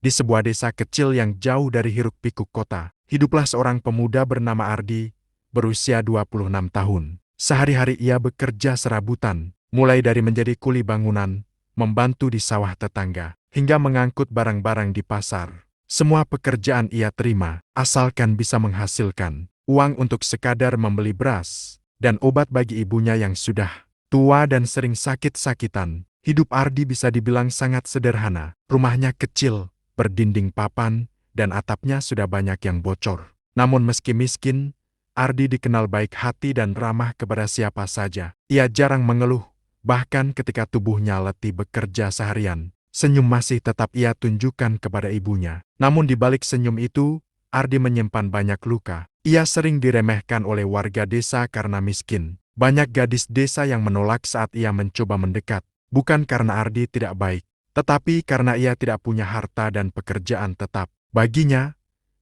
Di sebuah desa kecil yang jauh dari hiruk-pikuk kota, hiduplah seorang pemuda bernama Ardi, berusia 26 tahun. Sehari-hari ia bekerja serabutan, mulai dari menjadi kuli bangunan, membantu di sawah tetangga, hingga mengangkut barang-barang di pasar. Semua pekerjaan ia terima, asalkan bisa menghasilkan uang untuk sekadar membeli beras dan obat bagi ibunya yang sudah tua dan sering sakit-sakitan. Hidup Ardi bisa dibilang sangat sederhana. Rumahnya kecil, berdinding papan, dan atapnya sudah banyak yang bocor. Namun meski miskin, Ardi dikenal baik hati dan ramah kepada siapa saja. Ia jarang mengeluh, bahkan ketika tubuhnya letih bekerja seharian. Senyum masih tetap ia tunjukkan kepada ibunya. Namun di balik senyum itu, Ardi menyimpan banyak luka. Ia sering diremehkan oleh warga desa karena miskin. Banyak gadis desa yang menolak saat ia mencoba mendekat. Bukan karena Ardi tidak baik, tetapi karena ia tidak punya harta dan pekerjaan tetap. Baginya,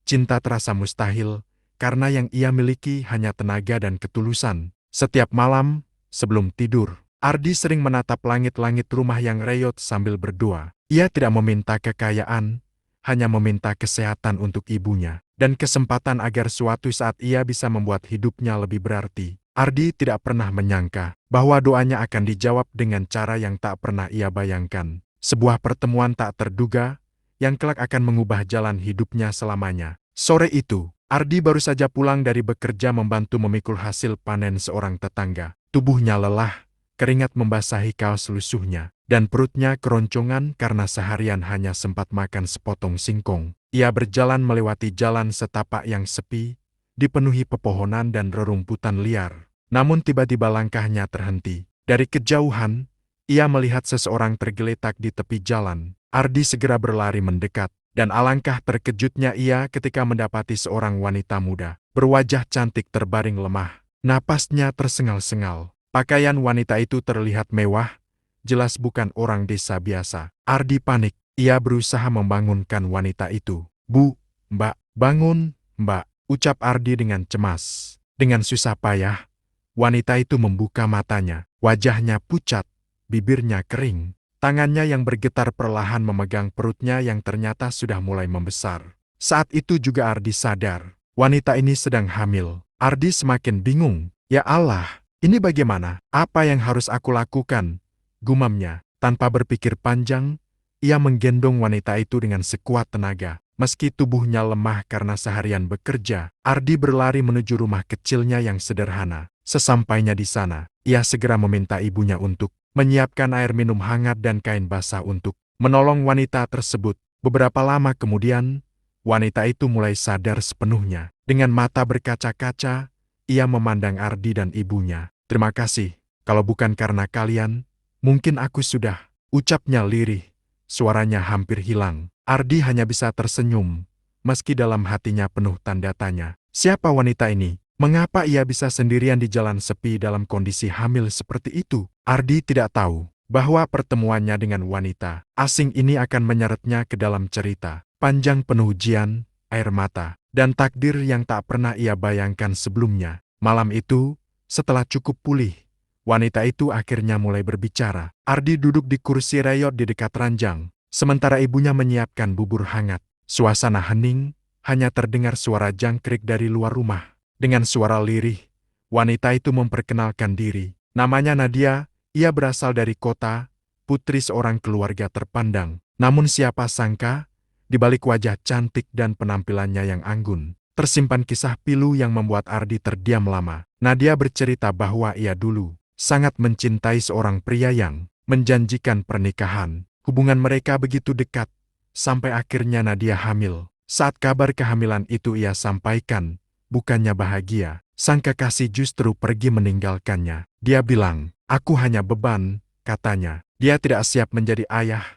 cinta terasa mustahil, karena yang ia miliki hanya tenaga dan ketulusan. Setiap malam, sebelum tidur, Ardi sering menatap langit-langit rumah yang reyot sambil berdoa. Ia tidak meminta kekayaan, hanya meminta kesehatan untuk ibunya, dan kesempatan agar suatu saat ia bisa membuat hidupnya lebih berarti. Ardi tidak pernah menyangka bahwa doanya akan dijawab dengan cara yang tak pernah ia bayangkan. Sebuah pertemuan tak terduga yang kelak akan mengubah jalan hidupnya selamanya. Sore itu, Ardi baru saja pulang dari bekerja membantu memikul hasil panen seorang tetangga. Tubuhnya lelah, keringat membasahi kaos lusuhnya, dan perutnya keroncongan karena seharian hanya sempat makan sepotong singkong. Ia berjalan melewati jalan setapak yang sepi, dipenuhi pepohonan dan rerumputan liar. Namun tiba-tiba langkahnya terhenti. Dari kejauhan, ia melihat seseorang tergeletak di tepi jalan. Ardi segera berlari mendekat, dan alangkah terkejutnya ia ketika mendapati seorang wanita muda, berwajah cantik terbaring lemah. Napasnya tersengal-sengal. Pakaian wanita itu terlihat mewah, jelas bukan orang desa biasa. Ardi panik. Ia berusaha membangunkan wanita itu. "Bu, Mbak, bangun, Mbak," ucap Ardi dengan cemas. Dengan susah payah, wanita itu membuka matanya. Wajahnya pucat, bibirnya kering. Tangannya yang bergetar perlahan memegang perutnya yang ternyata sudah mulai membesar. Saat itu juga Ardi sadar, wanita ini sedang hamil. Ardi semakin bingung. "Ya Allah, ini bagaimana? Apa yang harus aku lakukan?" gumamnya. Tanpa berpikir panjang, ia menggendong wanita itu dengan sekuat tenaga. Meski tubuhnya lemah karena seharian bekerja, Ardi berlari menuju rumah kecilnya yang sederhana. Sesampainya di sana, ia segera meminta ibunya untuk menyiapkan air minum hangat dan kain basah untuk menolong wanita tersebut. Beberapa lama kemudian, wanita itu mulai sadar sepenuhnya. Dengan mata berkaca-kaca, ia memandang Ardi dan ibunya. "Terima kasih, kalau bukan karena kalian, mungkin aku sudah," ucapnya lirih. Suaranya hampir hilang. Ardi hanya bisa tersenyum, meski dalam hatinya penuh tanda tanya. Siapa wanita ini? Mengapa ia bisa sendirian di jalan sepi dalam kondisi hamil seperti itu? Ardi tidak tahu bahwa pertemuannya dengan wanita asing ini akan menyeretnya ke dalam cerita panjang penuh ujian, air mata, dan takdir yang tak pernah ia bayangkan sebelumnya. Malam itu, setelah cukup pulih, wanita itu akhirnya mulai berbicara. Ardi duduk di kursi reyot di dekat ranjang, sementara ibunya menyiapkan bubur hangat. Suasana hening, hanya terdengar suara jangkrik dari luar rumah. Dengan suara lirih, wanita itu memperkenalkan diri. Namanya Nadia, ia berasal dari kota, putri seorang keluarga terpandang. Namun siapa sangka, di balik wajah cantik dan penampilannya yang anggun, tersimpan kisah pilu yang membuat Ardi terdiam lama. Nadia bercerita bahwa ia dulu sangat mencintai seorang pria yang menjanjikan pernikahan. Hubungan mereka begitu dekat, sampai akhirnya Nadia hamil. Saat kabar kehamilan itu ia sampaikan, bukannya bahagia, sang kekasih justru pergi meninggalkannya. Dia bilang, "Aku hanya beban," katanya. Dia tidak siap menjadi ayah,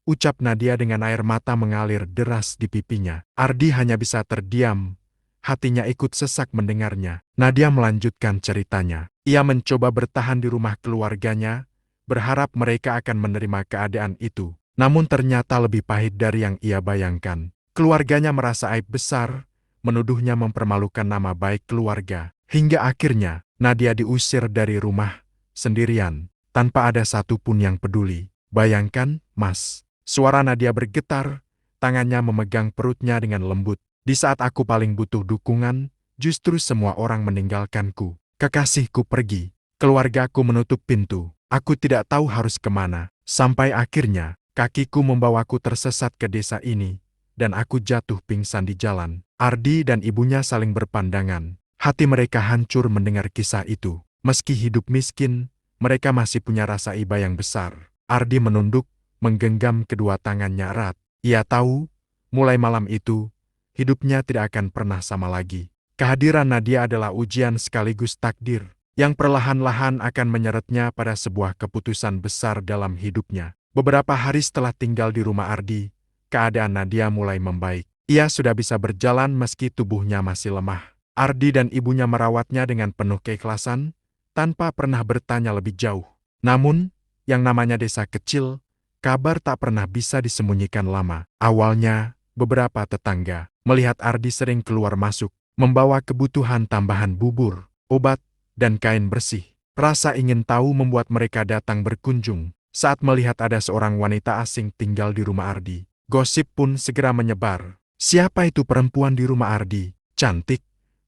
ucap Nadia dengan air mata mengalir deras di pipinya. Ardi hanya bisa terdiam, hatinya ikut sesak mendengarnya. Nadia melanjutkan ceritanya. Ia mencoba bertahan di rumah keluarganya, berharap mereka akan menerima keadaan itu. Namun ternyata lebih pahit dari yang ia bayangkan. Keluarganya merasa aib besar, menuduhnya mempermalukan nama baik keluarga. Hingga akhirnya, Nadia diusir dari rumah, sendirian, tanpa ada satupun yang peduli. "Bayangkan, Mas," suara Nadia bergetar, tangannya memegang perutnya dengan lembut. Di saat aku paling butuh dukungan, justru semua orang meninggalkanku. Kekasihku pergi. Keluargaku menutup pintu. Aku tidak tahu harus kemana. Sampai akhirnya, kakiku membawaku tersesat ke desa ini, dan aku jatuh pingsan di jalan. Ardi dan ibunya saling berpandangan. Hati mereka hancur mendengar kisah itu. Meski hidup miskin, mereka masih punya rasa iba yang besar. Ardi menunduk, menggenggam kedua tangannya erat. Ia tahu, mulai malam itu, hidupnya tidak akan pernah sama lagi. Kehadiran Nadia adalah ujian sekaligus takdir, yang perlahan-lahan akan menyeretnya pada sebuah keputusan besar dalam hidupnya. Beberapa hari setelah tinggal di rumah Ardi, keadaan Nadia mulai membaik. Ia sudah bisa berjalan meski tubuhnya masih lemah. Ardi dan ibunya merawatnya dengan penuh keikhlasan, tanpa pernah bertanya lebih jauh. Namun, yang namanya desa kecil, kabar tak pernah bisa disembunyikan lama. Awalnya, beberapa tetangga melihat Ardi sering keluar masuk, membawa kebutuhan tambahan bubur, obat, dan kain bersih. Rasa ingin tahu membuat mereka datang berkunjung. Saat melihat ada seorang wanita asing tinggal di rumah Ardi, gosip pun segera menyebar. Siapa itu perempuan di rumah Ardi? Cantik,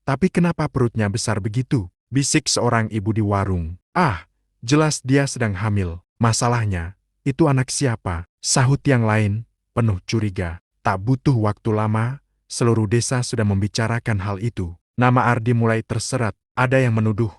tapi kenapa perutnya besar begitu? Bisik seorang ibu di warung. Ah, jelas dia sedang hamil. Masalahnya, itu anak siapa? Sahut yang lain, penuh curiga. Tak butuh waktu lama, seluruh desa sudah membicarakan hal itu. Nama Ardi mulai terserat. Ada yang menuduh,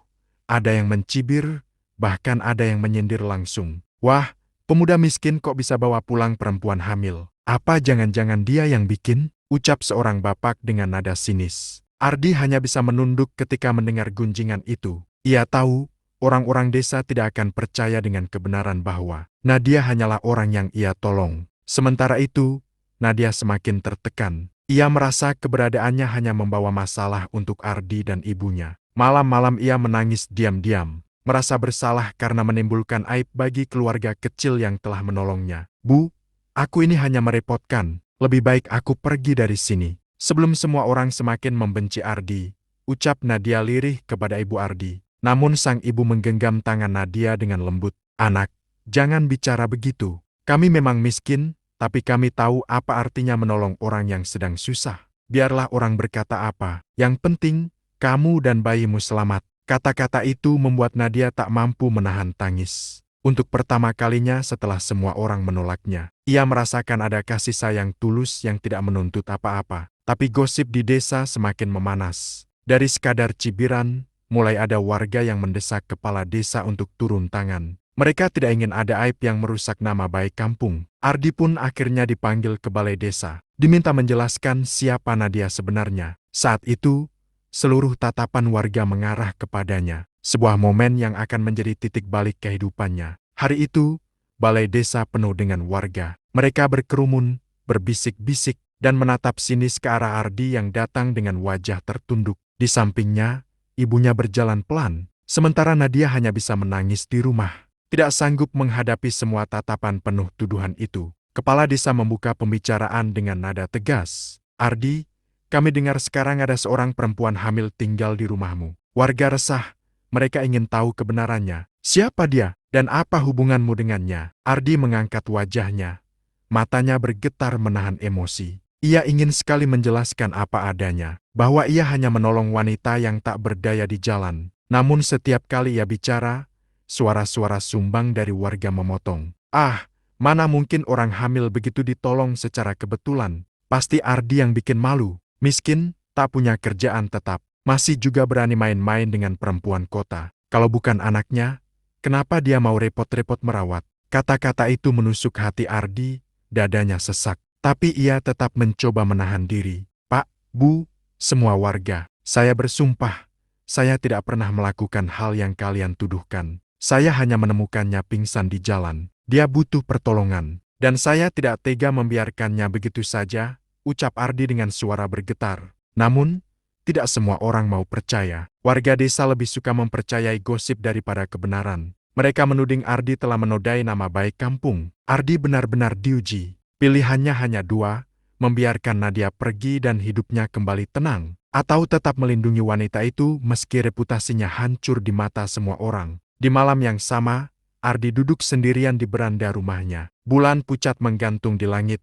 ada yang mencibir, bahkan ada yang menyindir langsung. Wah, pemuda miskin kok bisa bawa pulang perempuan hamil? Apa jangan-jangan dia yang bikin? Ucap seorang bapak dengan nada sinis. Ardi hanya bisa menunduk ketika mendengar gunjingan itu. Ia tahu, orang-orang desa tidak akan percaya dengan kebenaran bahwa Nadia hanyalah orang yang ia tolong. Sementara itu, Nadia semakin tertekan. Ia merasa keberadaannya hanya membawa masalah untuk Ardi dan ibunya. Malam-malam ia menangis diam-diam, merasa bersalah karena menimbulkan aib bagi keluarga kecil yang telah menolongnya. Bu, aku ini hanya merepotkan. Lebih baik aku pergi dari sini. Sebelum semua orang semakin membenci Ardi, ucap Nadia lirih kepada ibu Ardi. Namun sang ibu menggenggam tangan Nadia dengan lembut. Anak, jangan bicara begitu. Kami memang miskin, tapi kami tahu apa artinya menolong orang yang sedang susah. Biarlah orang berkata apa. Yang penting, kamu dan bayimu selamat. Kata-kata itu membuat Nadia tak mampu menahan tangis. Untuk pertama kalinya setelah semua orang menolaknya, ia merasakan ada kasih sayang tulus yang tidak menuntut apa-apa. Tapi gosip di desa semakin memanas. Dari sekadar cibiran, mulai ada warga yang mendesak kepala desa untuk turun tangan. Mereka tidak ingin ada aib yang merusak nama baik kampung. Ardi pun akhirnya dipanggil ke balai desa, diminta menjelaskan siapa Nadia sebenarnya. Saat itu, seluruh tatapan warga mengarah kepadanya. Sebuah momen yang akan menjadi titik balik kehidupannya. Hari itu, balai desa penuh dengan warga. Mereka berkerumun, berbisik-bisik, dan menatap sinis ke arah Ardi yang datang dengan wajah tertunduk. Di sampingnya, ibunya berjalan pelan, sementara Nadia hanya bisa menangis di rumah. Tidak sanggup menghadapi semua tatapan penuh tuduhan itu, kepala desa membuka pembicaraan dengan nada tegas. Ardi, kami dengar sekarang ada seorang perempuan hamil tinggal di rumahmu. Warga resah, mereka ingin tahu kebenarannya. Siapa dia, dan apa hubunganmu dengannya? Ardi mengangkat wajahnya. Matanya bergetar menahan emosi. Ia ingin sekali menjelaskan apa adanya, bahwa ia hanya menolong wanita yang tak berdaya di jalan. Namun setiap kali ia bicara, suara-suara sumbang dari warga memotong. Ah, mana mungkin orang hamil begitu ditolong secara kebetulan. Pasti Ardi yang bikin malu. Miskin, tak punya kerjaan tetap, masih juga berani main-main dengan perempuan kota. Kalau bukan anaknya, kenapa dia mau repot-repot merawat? Kata-kata itu menusuk hati Ardi, dadanya sesak. Tapi ia tetap mencoba menahan diri. Pak, Bu, semua warga, saya bersumpah, saya tidak pernah melakukan hal yang kalian tuduhkan. Saya hanya menemukannya pingsan di jalan. Dia butuh pertolongan, dan saya tidak tega membiarkannya begitu saja, ucap Ardi dengan suara bergetar. Namun, tidak semua orang mau percaya. Warga desa lebih suka mempercayai gosip daripada kebenaran. Mereka menuding Ardi telah menodai nama baik kampung. Ardi benar-benar diuji. Pilihannya hanya dua, membiarkan Nadia pergi dan hidupnya kembali tenang, atau tetap melindungi wanita itu meski reputasinya hancur di mata semua orang. Di malam yang sama, Ardi duduk sendirian di beranda rumahnya. Bulan pucat menggantung di langit,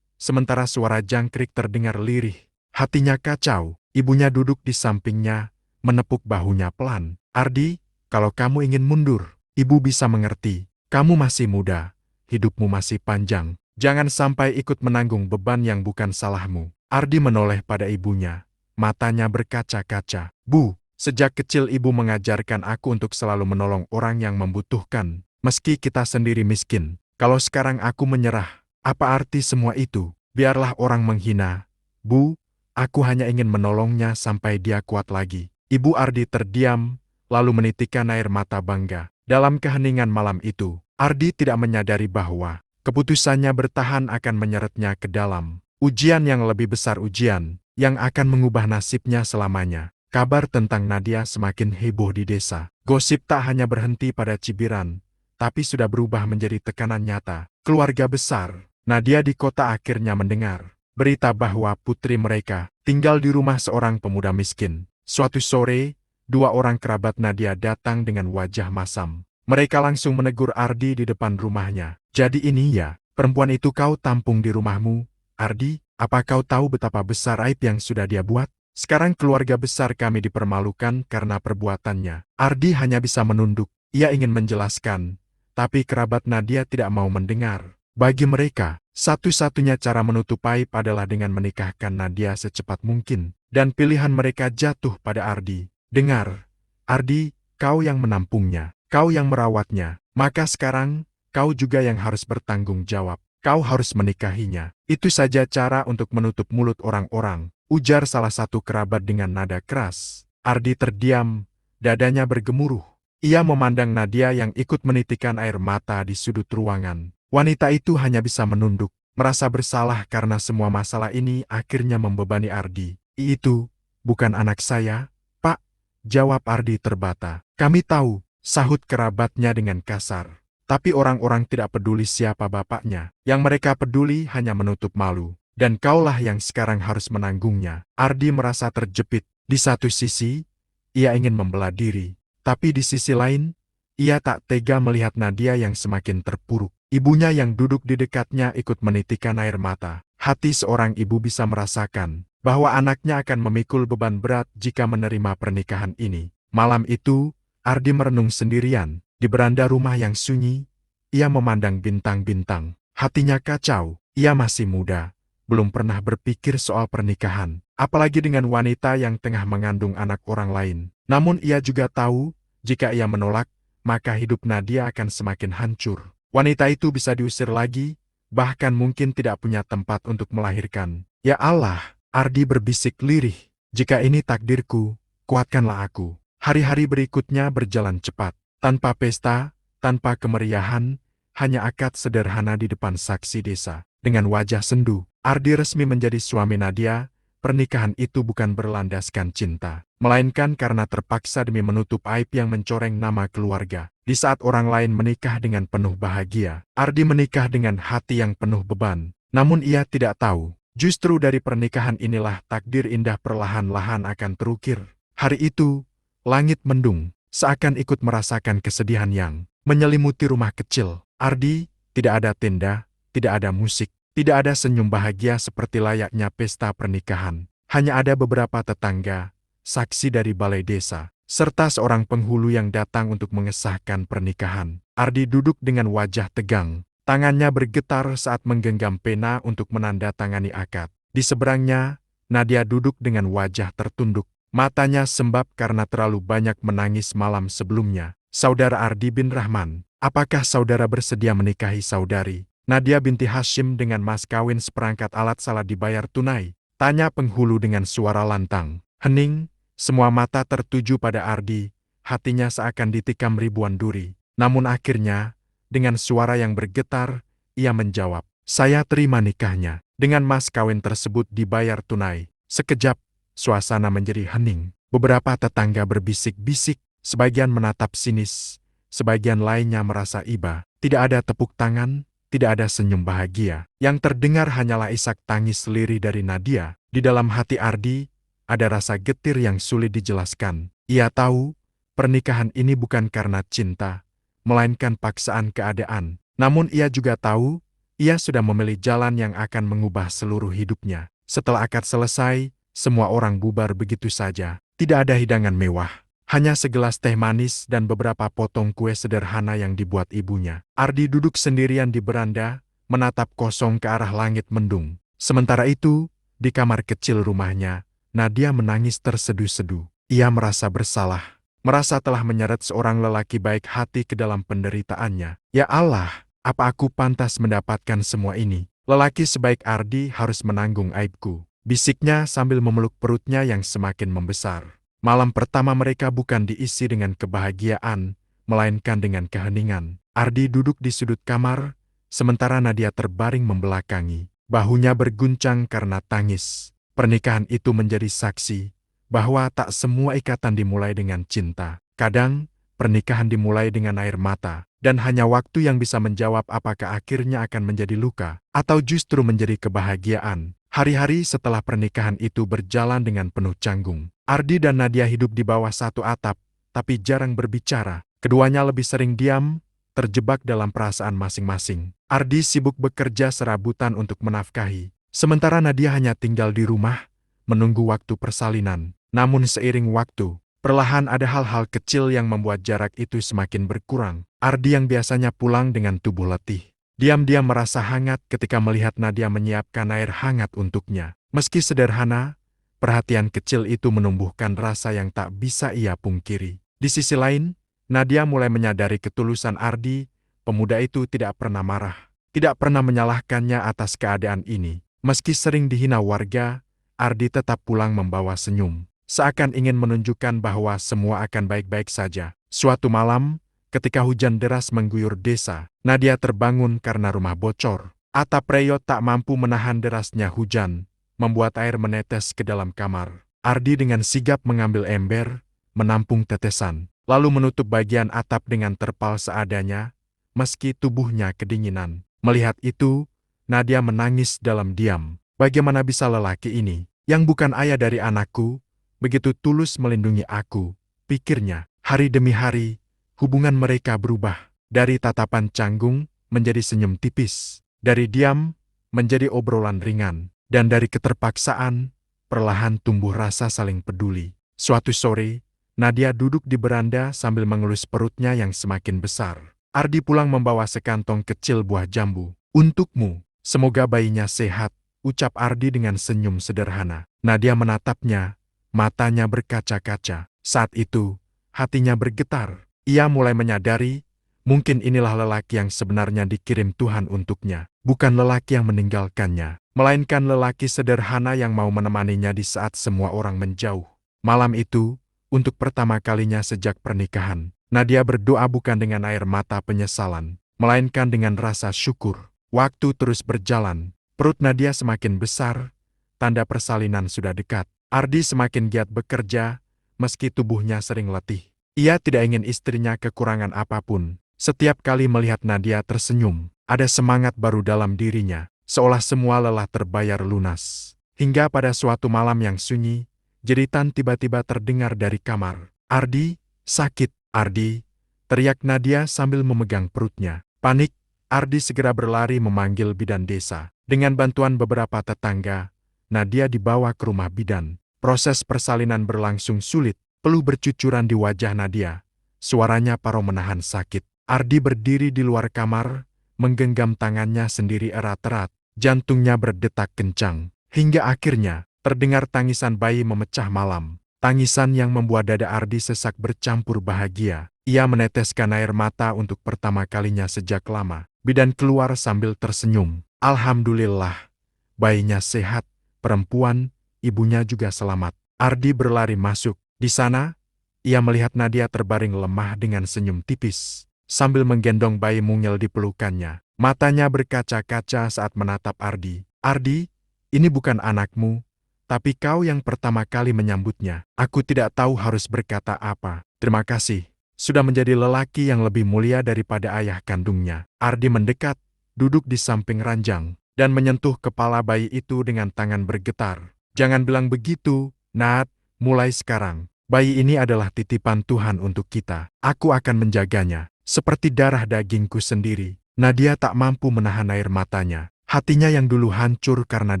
sementara suara jangkrik terdengar lirih. Hatinya kacau, ibunya duduk di sampingnya, menepuk bahunya pelan. Ardi, kalau kamu ingin mundur, ibu bisa mengerti. Kamu masih muda, hidupmu masih panjang. Jangan sampai ikut menanggung beban yang bukan salahmu. Ardi menoleh pada ibunya, matanya berkaca-kaca. Bu, sejak kecil ibu mengajarkan aku untuk selalu menolong orang yang membutuhkan, meski kita sendiri miskin. Kalau sekarang aku menyerah, apa arti semua itu? Biarlah orang menghina. Bu, aku hanya ingin menolongnya sampai dia kuat lagi. Ibu Ardi terdiam, lalu menitikkan air mata bangga. Dalam keheningan malam itu, Ardi tidak menyadari bahwa keputusannya bertahan akan menyeretnya ke dalam ujian yang lebih besar, ujian yang akan mengubah nasibnya selamanya. Kabar tentang Nadia semakin heboh di desa. Gosip tak hanya berhenti pada cibiran, tapi sudah berubah menjadi tekanan nyata. Keluarga besar Nadia di kota akhirnya mendengar berita bahwa putri mereka tinggal di rumah seorang pemuda miskin. Suatu sore, dua orang kerabat Nadia datang dengan wajah masam. Mereka langsung menegur Ardi di depan rumahnya. Jadi ini ya, perempuan itu kau tampung di rumahmu? Ardi, apa kau tahu betapa besar aib yang sudah dia buat? Sekarang keluarga besar kami dipermalukan karena perbuatannya. Ardi hanya bisa menunduk. Ia ingin menjelaskan, tapi kerabat Nadia tidak mau mendengar. Bagi mereka, satu-satunya cara menutup aib adalah dengan menikahkan Nadia secepat mungkin. Dan pilihan mereka jatuh pada Ardi. Dengar, Ardi, kau yang menampungnya, kau yang merawatnya, maka sekarang, kau juga yang harus bertanggung jawab. Kau harus menikahinya. Itu saja cara untuk menutup mulut orang-orang, ujar salah satu kerabat dengan nada keras. Ardi terdiam, dadanya bergemuruh. Ia memandang Nadia yang ikut menitikkan air mata di sudut ruangan. Wanita itu hanya bisa menunduk, merasa bersalah karena semua masalah ini akhirnya membebani Ardi. Itu bukan anak saya, Pak, jawab Ardi terbata. Kami tahu, sahut kerabatnya dengan kasar. Tapi orang-orang tidak peduli siapa bapaknya. Yang mereka peduli hanya menutup malu. Dan kaulah yang sekarang harus menanggungnya. Ardi merasa terjepit. Di satu sisi, ia ingin membela diri. Tapi di sisi lain, ia tak tega melihat Nadia yang semakin terpuruk. Ibunya yang duduk di dekatnya ikut menitikkan air mata. Hati seorang ibu bisa merasakan bahwa anaknya akan memikul beban berat jika menerima pernikahan ini. Malam itu, Ardi merenung sendirian. Di beranda rumah yang sunyi, ia memandang bintang-bintang. Hatinya kacau, ia masih muda, belum pernah berpikir soal pernikahan, apalagi dengan wanita yang tengah mengandung anak orang lain. Namun ia juga tahu, jika ia menolak, maka hidup Nadia akan semakin hancur. Wanita itu bisa diusir lagi, bahkan mungkin tidak punya tempat untuk melahirkan. Ya Allah, Ardi berbisik lirih, jika ini takdirku, kuatkanlah aku. Hari-hari berikutnya berjalan cepat. Tanpa pesta, tanpa kemeriahan, hanya akad sederhana di depan saksi desa. Dengan wajah sendu, Ardi resmi menjadi suami Nadia. Pernikahan itu bukan berlandaskan cinta, melainkan karena terpaksa demi menutup aib yang mencoreng nama keluarga. Di saat orang lain menikah dengan penuh bahagia, Ardi menikah dengan hati yang penuh beban. Namun ia tidak tahu, justru dari pernikahan inilah takdir indah perlahan-lahan akan terukir. Hari itu, langit mendung. Seakan ikut merasakan kesedihan yang menyelimuti rumah kecil. Ardi, tidak ada tenda, tidak ada musik, tidak ada senyum bahagia seperti layaknya pesta pernikahan. Hanya ada beberapa tetangga, saksi dari balai desa, serta seorang penghulu yang datang untuk mengesahkan pernikahan. Ardi duduk dengan wajah tegang, tangannya bergetar saat menggenggam pena untuk menandatangani akad. Di seberangnya, Nadia duduk dengan wajah tertunduk. Matanya sembab karena terlalu banyak menangis malam sebelumnya. Saudara Ardi bin Rahman, apakah saudara bersedia menikahi saudari Nadia binti Hashim dengan mas kawin seperangkat alat salah dibayar tunai? Tanya penghulu dengan suara lantang. Hening, semua mata tertuju pada Ardi, hatinya seakan ditikam ribuan duri. Namun akhirnya, dengan suara yang bergetar, ia menjawab, saya terima nikahnya. Dengan mas kawin tersebut dibayar tunai. Sekejap, suasana menjadi hening. Beberapa tetangga berbisik-bisik, sebagian menatap sinis, sebagian lainnya merasa iba. Tidak ada tepuk tangan, tidak ada senyum bahagia. Yang terdengar hanyalah isak tangis lirih dari Nadia. Di dalam hati Ardi, ada rasa getir yang sulit dijelaskan. Ia tahu, pernikahan ini bukan karena cinta, melainkan paksaan keadaan. Namun ia juga tahu, ia sudah memilih jalan yang akan mengubah seluruh hidupnya. Setelah akad selesai, semua orang bubar begitu saja. Tidak ada hidangan mewah. Hanya segelas teh manis dan beberapa potong kue sederhana yang dibuat ibunya. Ardi duduk sendirian di beranda, menatap kosong ke arah langit mendung. Sementara itu, di kamar kecil rumahnya, Nadia menangis terseduh-seduh. Ia merasa bersalah. Merasa telah menyeret seorang lelaki baik hati ke dalam penderitaannya. Ya Allah, apa aku pantas mendapatkan semua ini? Lelaki sebaik Ardi harus menanggung aibku, bisiknya sambil memeluk perutnya yang semakin membesar. Malam pertama mereka bukan diisi dengan kebahagiaan, melainkan dengan keheningan. Ardi duduk di sudut kamar, sementara Nadia terbaring membelakangi. Bahunya berguncang karena tangis. Pernikahan itu menjadi saksi bahwa tak semua ikatan dimulai dengan cinta. Kadang, pernikahan dimulai dengan air mata, dan hanya waktu yang bisa menjawab apakah akhirnya akan menjadi luka, atau justru menjadi kebahagiaan. Hari-hari setelah pernikahan itu berjalan dengan penuh canggung. Ardi dan Nadia hidup di bawah satu atap, tapi jarang berbicara. Keduanya lebih sering diam, terjebak dalam perasaan masing-masing. Ardi sibuk bekerja serabutan untuk menafkahi, sementara Nadia hanya tinggal di rumah, menunggu waktu persalinan. Namun seiring waktu, perlahan ada hal-hal kecil yang membuat jarak itu semakin berkurang. Ardi yang biasanya pulang dengan tubuh letih, diam-diam merasa hangat ketika melihat Nadia menyiapkan air hangat untuknya. Meski sederhana, perhatian kecil itu menumbuhkan rasa yang tak bisa ia pungkiri. Di sisi lain, Nadia mulai menyadari ketulusan Ardi. Pemuda itu tidak pernah marah, tidak pernah menyalahkannya atas keadaan ini. Meski sering dihina warga, Ardi tetap pulang membawa senyum, seakan ingin menunjukkan bahwa semua akan baik-baik saja. Suatu malam, ketika hujan deras mengguyur desa, Nadia terbangun karena rumah bocor. Atap reyot tak mampu menahan derasnya hujan, membuat air menetes ke dalam kamar. Ardi dengan sigap mengambil ember, menampung tetesan, lalu menutup bagian atap dengan terpal seadanya, meski tubuhnya kedinginan. Melihat itu, Nadia menangis dalam diam. Bagaimana bisa lelaki ini, yang bukan ayah dari anakku, begitu tulus melindungi aku, pikirnya. Hari demi hari, hubungan mereka berubah. Dari tatapan canggung, menjadi senyum tipis. Dari diam, menjadi obrolan ringan. Dan dari keterpaksaan, perlahan tumbuh rasa saling peduli. Suatu sore, Nadia duduk di beranda sambil mengelus perutnya yang semakin besar. Ardi pulang membawa sekantong kecil buah jambu. Untukmu, semoga bayinya sehat, ucap Ardi dengan senyum sederhana. Nadia menatapnya, matanya berkaca-kaca. Saat itu, hatinya bergetar. Ia mulai menyadari, mungkin inilah lelaki yang sebenarnya dikirim Tuhan untuknya. Bukan lelaki yang meninggalkannya, melainkan lelaki sederhana yang mau menemaninya di saat semua orang menjauh. Malam itu, untuk pertama kalinya sejak pernikahan, Nadia berdoa bukan dengan air mata penyesalan, melainkan dengan rasa syukur. Waktu terus berjalan, perut Nadia semakin besar, tanda persalinan sudah dekat. Ardi semakin giat bekerja, meski tubuhnya sering letih. Ia tidak ingin istrinya kekurangan apapun. Setiap kali melihat Nadia tersenyum, ada semangat baru dalam dirinya, seolah semua lelah terbayar lunas. Hingga pada suatu malam yang sunyi, jeritan tiba-tiba terdengar dari kamar. Ardi, sakit, Ardi, teriak Nadia sambil memegang perutnya. Panik, Ardi segera berlari memanggil bidan desa. Dengan bantuan beberapa tetangga, Nadia dibawa ke rumah bidan. Proses persalinan berlangsung sulit, peluh bercucuran di wajah Nadia. Suaranya paruh menahan sakit. Ardi berdiri di luar kamar, menggenggam tangannya sendiri erat-erat. Jantungnya berdetak kencang. Hingga akhirnya, terdengar tangisan bayi memecah malam. Tangisan yang membuat dada Ardi sesak bercampur bahagia. Ia meneteskan air mata untuk pertama kalinya sejak lama. Bidan keluar sambil tersenyum. Alhamdulillah, bayinya sehat, perempuan, ibunya juga selamat. Ardi berlari masuk. Di sana, ia melihat Nadia terbaring lemah dengan senyum tipis, sambil menggendong bayi mungil di pelukannya. Matanya berkaca-kaca saat menatap Ardi. Ardi, ini bukan anakmu, tapi kau yang pertama kali menyambutnya. Aku tidak tahu harus berkata apa. Terima kasih. Sudah menjadi lelaki yang lebih mulia daripada ayah kandungnya. Ardi mendekat, duduk di samping ranjang, dan menyentuh kepala bayi itu dengan tangan bergetar. Jangan bilang begitu, Nat. Mulai sekarang, bayi ini adalah titipan Tuhan untuk kita. Aku akan menjaganya, seperti darah dagingku sendiri. Nadia tak mampu menahan air matanya. Hatinya yang dulu hancur karena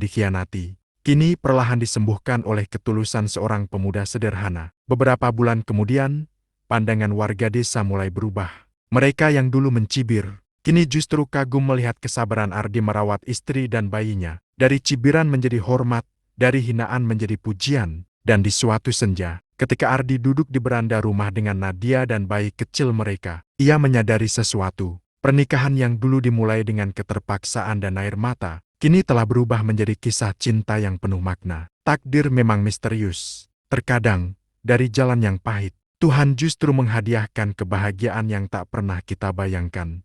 dikhianati, kini perlahan disembuhkan oleh ketulusan seorang pemuda sederhana. Beberapa bulan kemudian, pandangan warga desa mulai berubah. Mereka yang dulu mencibir, kini justru kagum melihat kesabaran Ardi merawat istri dan bayinya. Dari cibiran menjadi hormat, dari hinaan menjadi pujian. Dan di suatu senja, ketika Ardi duduk di beranda rumah dengan Nadia dan bayi kecil mereka, ia menyadari sesuatu. Pernikahan yang dulu dimulai dengan keterpaksaan dan air mata, kini telah berubah menjadi kisah cinta yang penuh makna. Takdir memang misterius. Terkadang, dari jalan yang pahit, Tuhan justru menghadiahkan kebahagiaan yang tak pernah kita bayangkan.